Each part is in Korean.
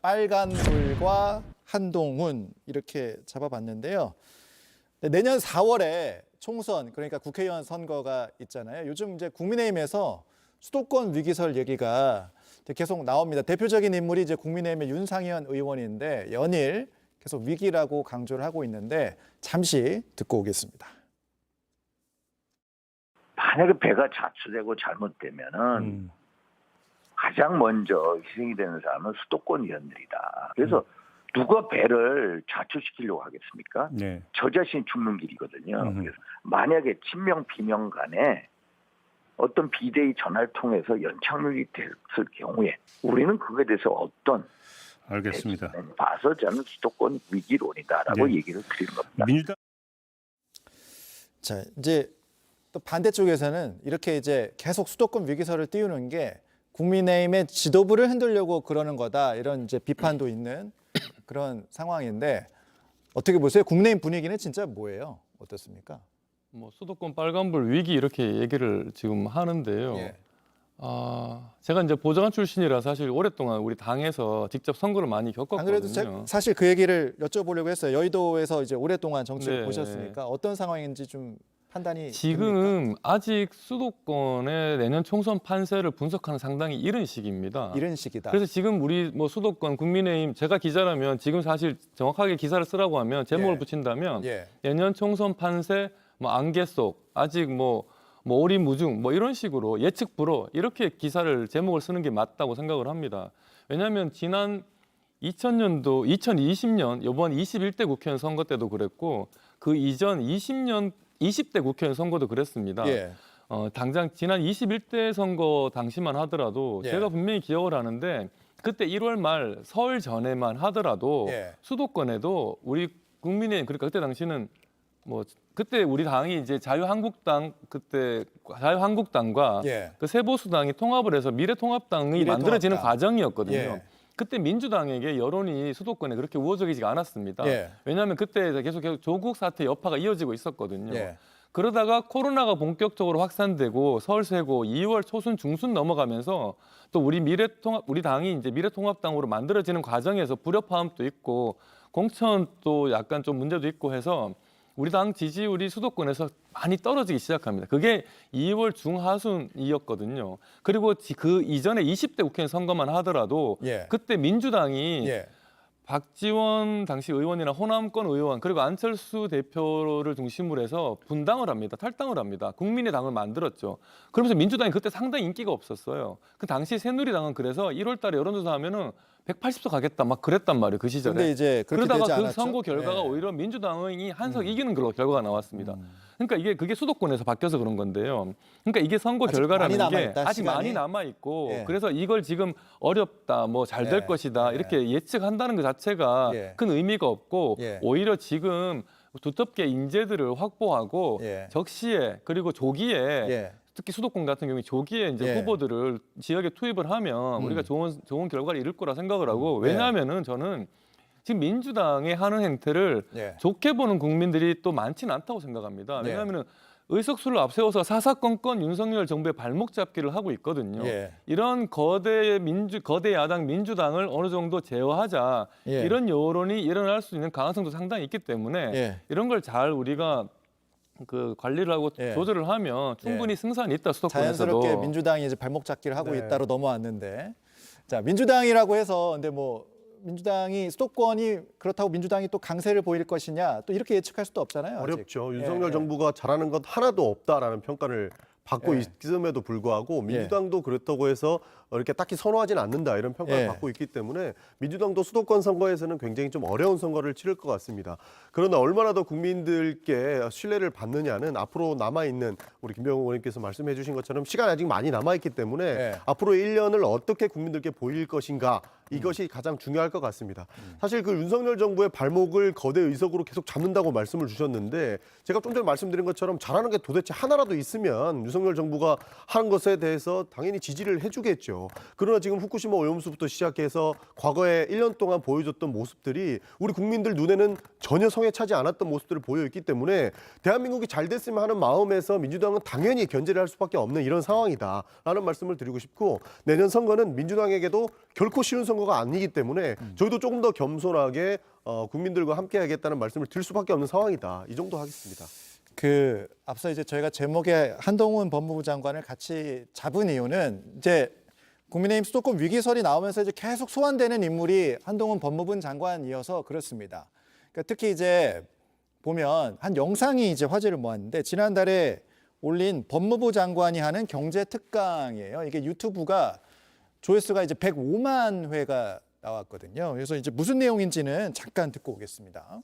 빨간불과 한동훈 이렇게 잡아봤는데요. 내년 4월에 총선, 그러니까 국회의원 선거가 있잖아요. 요즘 이제 국민의힘에서 수도권 위기설 얘기가 계속 나옵니다. 대표적인 인물이 이제 국민의힘의 윤상현 의원인데 연일 계속 위기라고 강조를 하고 있는데 잠시 듣고 오겠습니다. 만약에 배가 자초되고 잘못되면은 가장 먼저 희생이 되는 사람은 수도권 의원들이다. 그래서 누가 배를 자초시키려고 하겠습니까? 네. 저 자신이 죽는 길이거든요. 그래서 만약에 친명 비명 간에 어떤 비대위 전화를 통해서 연착륙이 됐을 경우에 우리는 그거에 대해서 어떤 알겠습니다. 봐서 저는 수도권 위기론이다라고 네. 얘기를 드리는 겁니다. 민주당 자, 이제 또 반대쪽에서는 이렇게 이제 계속 수도권 위기설을 띄우는 게 국민의힘의 지도부를 흔들려고 그러는 거다. 이런 이제 비판도 있는 그런 상황인데 어떻게 보세요? 국민의힘 분위기는 진짜 뭐예요? 어떻습니까? 뭐 수도권 빨간불 위기 이렇게 얘기를 지금 하는데요. 예. 제가 이제 보좌관 출신이라 사실 오랫동안 우리 당에서 직접 선거를 많이 안 겪었거든요. 그래도 사실 그 얘기를 여쭤보려고 했어요. 여의도에서 이제 오랫동안 정치를 네. 보셨으니까 어떤 상황인지 좀 판단이 지금 됩니까? 아직 수도권의 내년 총선 판세를 분석하는 상당히 이른 시기입니다. 이런 식이다. 그래서 지금 우리 뭐 수도권 국민의힘 제가 기자라면 지금 사실 정확하게 기사를 쓰라고 하면 제목을 예. 붙인다면 예. 내년 총선 판세 뭐 안개 속 아직 뭐 오리무중 뭐 이런 식으로 예측 불허 이렇게 기사를 제목을 쓰는 게 맞다고 생각을 합니다. 왜냐하면 지난 2000년도 2020년 이번 21대 국회의원 선거 때도 그랬고 그 이전 20대 국회의원 선거도 그랬습니다. 예. 당장 지난 21대 선거 당시만 하더라도 예. 제가 분명히 기억을 하는데 그때 1월 말 설 전에만 하더라도 예. 수도권에도 우리 국민의힘 그러니까 그때 당시는 뭐 그때 우리 당이 이제 자유한국당과 예. 그 새보수당이 통합을 해서 미래통합당이 미래통합당. 만들어지는 과정이었거든요. 예. 그때 민주당에게 여론이 수도권에 그렇게 우호적이지가 않았습니다. 예. 왜냐하면 그때 계속 조국 사태 여파가 이어지고 있었거든요. 예. 그러다가 코로나가 본격적으로 확산되고 설세고 2월 초순 중순 넘어가면서 또 우리 당이 이제 미래통합당으로 만들어지는 과정에서 불협화음도 있고 공천 또 약간 좀 문제도 있고 해서 우리 당 지지율이 수도권에서 많이 떨어지기 시작합니다. 그게 2월 중하순이었거든요. 그리고 그 이전에 20대 국회의원 선거만 하더라도 예. 그때 민주당이 예. 박지원 당시 의원이나 호남권 의원 그리고 안철수 대표를 중심으로 해서 분당을 합니다. 탈당을 합니다. 국민의당을 만들었죠. 그러면서 민주당이 그때 상당히 인기가 없었어요. 그 당시 새누리당은 그래서 1월 달에 여론조사 하면은 180석 가겠다 막 그랬단 말이에요. 그 시절에. 근데 이제 그렇게 그러다가 되지 그 않았죠? 선거 결과가 예. 오히려 민주당이 한석 이기는 결과가 나왔습니다. 그러니까 그게 수도권에서 바뀌어서 그런 건데요. 그러니까 이게 선거 아직 결과라는 많이 게 남아있다, 아직 시간이. 많이 남아 있고 예. 그래서 이걸 지금 어렵다, 뭐 잘 될 예. 것이다 예. 이렇게 예측한다는 것 자체가 예. 큰 의미가 없고 예. 오히려 지금 두텁게 인재들을 확보하고 예. 적시에 그리고 조기에 예. 특히 수도권 같은 경우에 조기에 이제 예. 후보들을 지역에 투입을 하면 우리가 좋은 결과를 이룰 거라 생각을 하고 왜냐하면은 저는 지금 민주당의 하는 행태를 예. 좋게 보는 국민들이 또 많지는 않다고 생각합니다. 예. 왜냐하면은 의석수를 앞세워서 사사건건 윤석열 정부의 발목 잡기를 하고 있거든요. 예. 이런 거대 야당 민주당을 어느 정도 제어하자 예. 이런 여론이 일어날 수 있는 가능성도 상당히 있기 때문에 예. 이런 걸 잘 우리가 그 관리를 하고 예. 조절을 하면 충분히 승산이 있다 수도권에서도. 자연스럽게 민주당이 이제 발목 잡기를 하고 네. 있다로 넘어왔는데 자 민주당이라고 해서 근데 뭐 민주당이 수도권이 그렇다고 민주당이 또 강세를 보일 것이냐 또 이렇게 예측할 수도 없잖아요. 아직. 어렵죠. 윤석열 예. 정부가 잘하는 것 하나도 없다라는 평가를 받고 예. 있음에도 불구하고 민주당도 그렇다고 해서 이렇게 딱히 선호하지는 않는다 이런 평가를 예. 받고 있기 때문에 민주당도 수도권 선거에서는 굉장히 좀 어려운 선거를 치를 것 같습니다. 그러나 얼마나 더 국민들께 신뢰를 받느냐는 앞으로 남아있는 우리 김병욱 의원님께서 말씀해 주신 것처럼 시간이 아직 많이 남아있기 때문에 예. 앞으로 1년을 어떻게 국민들께 보일 것인가 이것이 가장 중요할 것 같습니다. 사실 그 윤석열 정부의 발목을 거대 의석으로 계속 잡는다고 말씀을 주셨는데 제가 좀 전에 말씀드린 것처럼 잘하는 게 도대체 하나라도 있으면 윤석열 정부가 하는 것에 대해서 당연히 지지를 해주겠죠. 거예요. 그러나 지금 후쿠시마 오염수부터 시작해서 과거에 1년 동안 보여줬던 모습들이 우리 국민들 눈에는 전혀 성에 차지 않았던 모습들을 보여있기 때문에 대한민국이 잘 됐으면 하는 마음에서 민주당은 당연히 견제를 할 수밖에 없는 이런 상황이다라는 말씀을 드리고 싶고, 내년 선거는 민주당에게도 결코 쉬운 선거가 아니기 때문에 저희도 조금 더 겸손하게 국민들과 함께 하겠다는 말씀을 드릴 수밖에 없는 상황이다. 이 정도 하겠습니다. 앞서 이제 저희가 제목에 한동훈 법무부 장관을 같이 잡은 이유는 이제 국민의힘 수도권 위기설이 나오면서 이제 계속 소환되는 인물이 한동훈 법무부 장관이어서 그렇습니다. 그러니까 특히 이제 보면 한 영상이 이제 화제를 모았는데, 지난달에 올린 법무부 장관이 하는 경제 특강이에요. 이게 유튜브가 조회수가 이제 105만 회가 나왔거든요. 그래서 이제 무슨 내용인지는 잠깐 듣고 오겠습니다.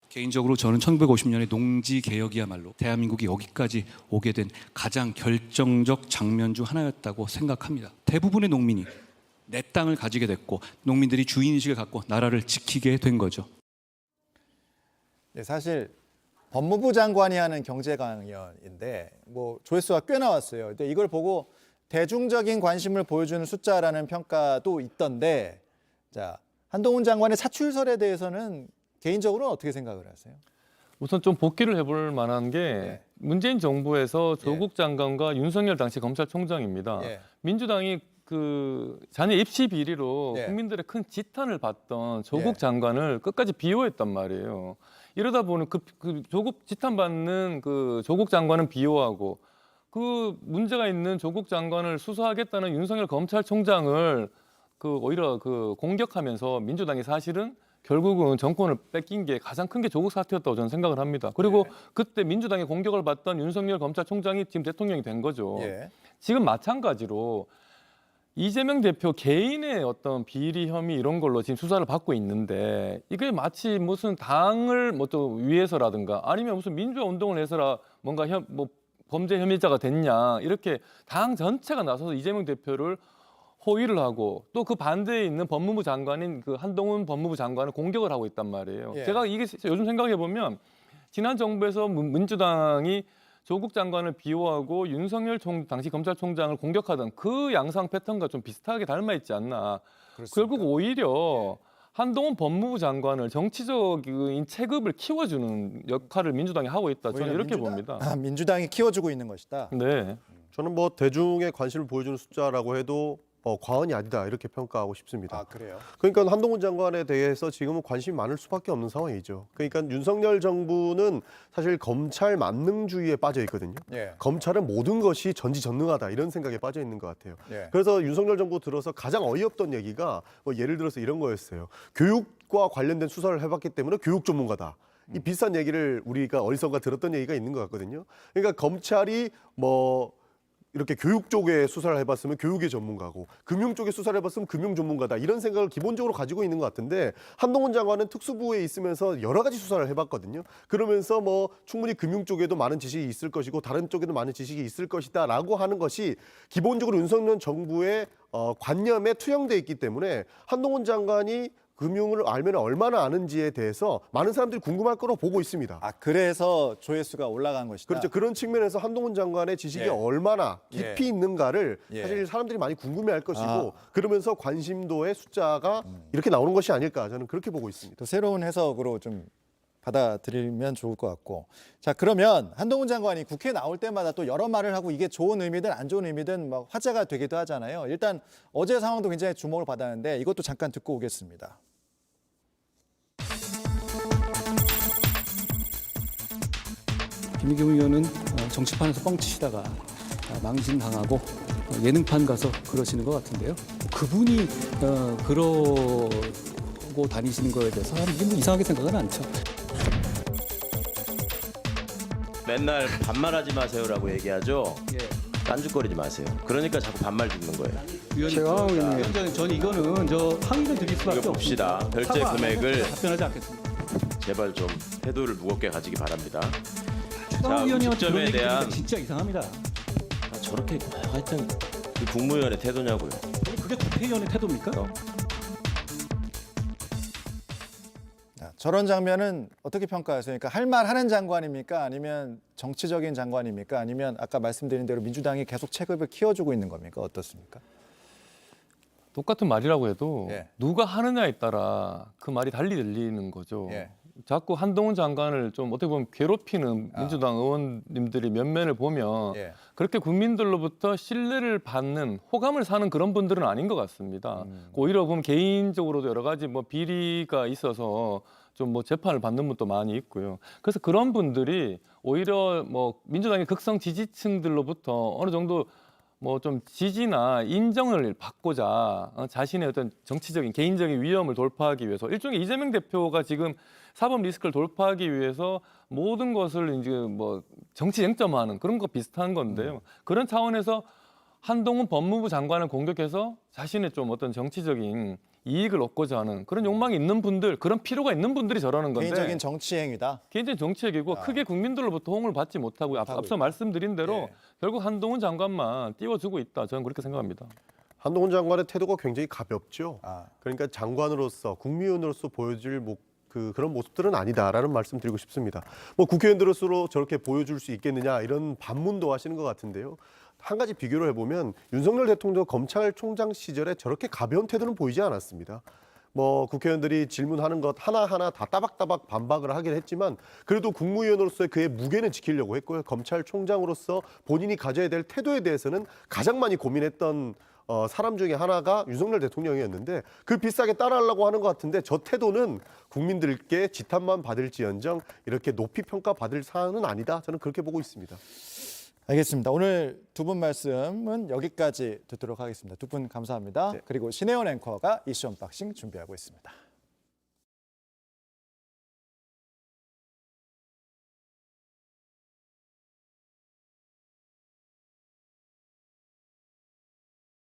개인적으로 저는 1950년의 농지 개혁이야말로 대한민국이 여기까지 오게 된 가장 결정적 장면 중 하나였다고 생각합니다. 대부분의 농민이 내 땅을 가지게 됐고 농민들이 주인의식을 갖고 나라를 지키게 된 거죠. 네, 사실 법무부 장관이 하는 경제 강연인데 뭐 조회수가 꽤 나왔어요. 근데 이걸 보고 대중적인 관심을 보여주는 숫자라는 평가도 있던데, 자, 한동훈 장관의 사출설에 대해서는 개인적으로는 어떻게 생각을 하세요? 우선 좀 복귀를 해볼 만한 게 문재인 정부에서 조국 장관과 윤석열 당시 검찰총장입니다. 민주당이 그 자녀 입시 비리로 국민들의 큰 지탄을 받던 조국 장관을 끝까지 비호했단 말이에요. 이러다 보니 그 조국 지탄받는 그 조국 장관은 비호하고 그 문제가 있는 조국 장관을 수사하겠다는 윤석열 검찰총장을 오히려 공격하면서 민주당이 사실은 결국은 정권을 뺏긴 게 가장 큰 게 조국 사태였다고 저는 생각을 합니다. 그리고 그때 민주당의 공격을 받던 윤석열 검찰총장이 지금 대통령이 된 거죠. 지금 마찬가지로 이재명 대표 개인의 어떤 비리 혐의 이런 걸로 지금 수사를 받고 있는데, 이게 마치 무슨 당을 뭐 또 위해서라든가 아니면 무슨 민주화 운동을 해서라 뭔가 범죄 혐의자가 됐냐, 이렇게 당 전체가 나서서 이재명 대표를 호위를 하고 또 그 반대에 있는 법무부 장관인 그 한동훈 법무부 장관을 공격을 하고 있단 말이에요. 제가 이게 요즘 생각해 보면 지난 정부에서 민주당이 조국 장관을 비호하고 윤석열 당시 검찰총장을 공격하던 그 양상 패턴과 좀 비슷하게 닮아 있지 않나. 그렇습니까? 결국 오히려 한동훈 법무부 장관을 정치적인 체급을 키워주는 역할을 민주당이 하고 있다. 저는 이렇게 봅니다. 민주당이 키워주고 있는 것이다. 네. 저는 뭐 대중의 관심을 보여주는 숫자라고 해도 과언이 아니다 이렇게 평가하고 싶습니다. 아, 그래요? 그러니까 한동훈 장관에 대해서 지금은 관심이 많을 수밖에 없는 상황이죠. 그러니까 윤석열 정부는 사실 검찰 만능주의에 빠져 있거든요. 검찰은 모든 것이 전지전능하다 이런 생각에 빠져 있는 것 같아요. 그래서 윤석열 정부 들어서 가장 어이없던 얘기가 뭐 예를 들어서 이런 거였어요. 교육과 관련된 수사를 해봤기 때문에 교육 전문가다. 이 비슷한 얘기를 우리가 어디선가 들었던 얘기가 있는 것 같거든요. 그러니까 검찰이 뭐 이렇게 교육 쪽에 수사를 해봤으면 교육의 전문가고 금융 쪽에 수사를 해봤으면 금융 전문가다 이런 생각을 기본적으로 가지고 있는 것 같은데, 한동훈 장관은 특수부에 있으면서 여러 가지 수사를 해봤거든요. 그러면서 뭐 충분히 금융 쪽에도 많은 지식이 있을 것이고 다른 쪽에도 많은 지식이 있을 것이다라고 하는 것이 기본적으로 윤석열 정부의 관념에 투영돼 있기 때문에 한동훈 장관이 금융을 알면 얼마나 아는지에 대해서 많은 사람들이 궁금할 거로 보고 있습니다. 아, 그래서 조회수가 올라간 것이다. 그렇죠. 그런 측면에서 한동훈 장관의 지식이 얼마나 깊이 있는가를 사실 사람들이 많이 궁금해할 것이고 그러면서 관심도의 숫자가 이렇게 나오는 것이 아닐까, 저는 그렇게 보고 있습니다. 또 새로운 해석으로 좀 받아들이면 좋을 것 같고. 자, 그러면 한동훈 장관이 국회에 나올 때마다 또 여러 말을 하고 이게 좋은 의미든 안 좋은 의미든 막 화제가 되기도 하잖아요. 일단 어제 상황도 굉장히 주목을 받았는데 이것도 잠깐 듣고 오겠습니다. 김의겸 의원은 정치판에서 뻥치시다가 망신당하고 예능판 가서 그러시는 것 같은데요. 그분이 그러고 다니시는 거에 대해서 사람들이 뭐 이상하게 생각은 않죠. 맨날 반말하지 마세요라고 얘기하죠. 딴죽거리지 마세요. 그러니까 자꾸 반말 듣는 거예요. 제가 하고 있는 위원장님, 저는 이거는 항의를 드릴 수밖에 이거 봅시다. 별제 금액을 답변하지 않겠습니다. 제발 좀 태도를 무겁게 가지기 바랍니다. 추가로 위원님한테 그런 음식점에 얘기 대한 들으니까 진짜 이상합니다. 저렇게 하여튼 그 국무위원의 태도냐고요. 그게 국회의원의 태도입니까? 저런 장면은 어떻게 평가하세요? 그러니까 할 말 하는 장관입니까? 아니면 정치적인 장관입니까? 아니면 아까 말씀드린 대로 민주당이 계속 체급을 키워주고 있는 겁니까? 어떻습니까? 똑같은 말이라고 해도 예. 누가 하느냐에 따라 그 말이 달리 들리는 거죠. 예. 자꾸 한동훈 장관을 좀 어떻게 보면 괴롭히는 민주당 의원님들이 면면을 보면 예. 그렇게 국민들로부터 신뢰를 받는 호감을 사는 그런 분들은 아닌 것 같습니다. 오히려 보면 개인적으로도 여러 가지 뭐 비리가 있어서 좀 뭐 재판을 받는 분도 많이 있고요. 그래서 그런 분들이 오히려 뭐 민주당의 극성 지지층들로부터 어느 정도 뭐 좀 지지나 인정을 받고자 자신의 어떤 정치적인 개인적인 위험을 돌파하기 위해서 일종의 이재명 대표가 지금 사법 리스크를 돌파하기 위해서 모든 것을 이제 뭐 정치 쟁점화하는 그런 거 비슷한 건데요. 그런 차원에서 한동훈 법무부 장관을 공격해서 자신의 좀 어떤 정치적인 이익을 얻고자 하는 그런 욕망이 있는 분들, 그런 필요가 있는 분들이 저러는 건데 개인적인 정치 행위다. 개인적인 정치적이고 크게 국민들로부터 호응을 받지 못하고 앞서 말씀드린 대로 예. 결국 한동훈 장관만 띄워주고 있다. 저는 그렇게 생각합니다. 한동훈 장관의 태도가 굉장히 가볍죠. 아. 그러니까 장관으로서 국무위원으로서 보여줄 그런 모습들은 아니다라는 말씀 드리고 싶습니다. 뭐 국회의원들로서 저렇게 보여줄 수 있겠느냐 이런 반문도 하시는 것 같은데요. 한 가지 비교를 해보면 윤석열 대통령 검찰총장 시절에 저렇게 가벼운 태도는 보이지 않았습니다. 뭐 국회의원들이 질문하는 것 하나하나 다 따박따박 반박을 하긴 했지만 그래도 국무위원으로서의 그의 무게는 지키려고 했고요. 검찰총장으로서 본인이 가져야 될 태도에 대해서는 가장 많이 고민했던 사람 중에 하나가 윤석열 대통령이었는데 그 비싸게 따라하려고 하는 것 같은데 저 태도는 국민들께 지탄만 받을지언정 이렇게 높이 평가받을 사안은 아니다. 저는 그렇게 보고 있습니다. 알겠습니다. 오늘 두 분 말씀은 여기까지 듣도록 하겠습니다. 두 분 감사합니다. 그리고 신혜원 앵커가 이슈 언박싱 준비하고 있습니다.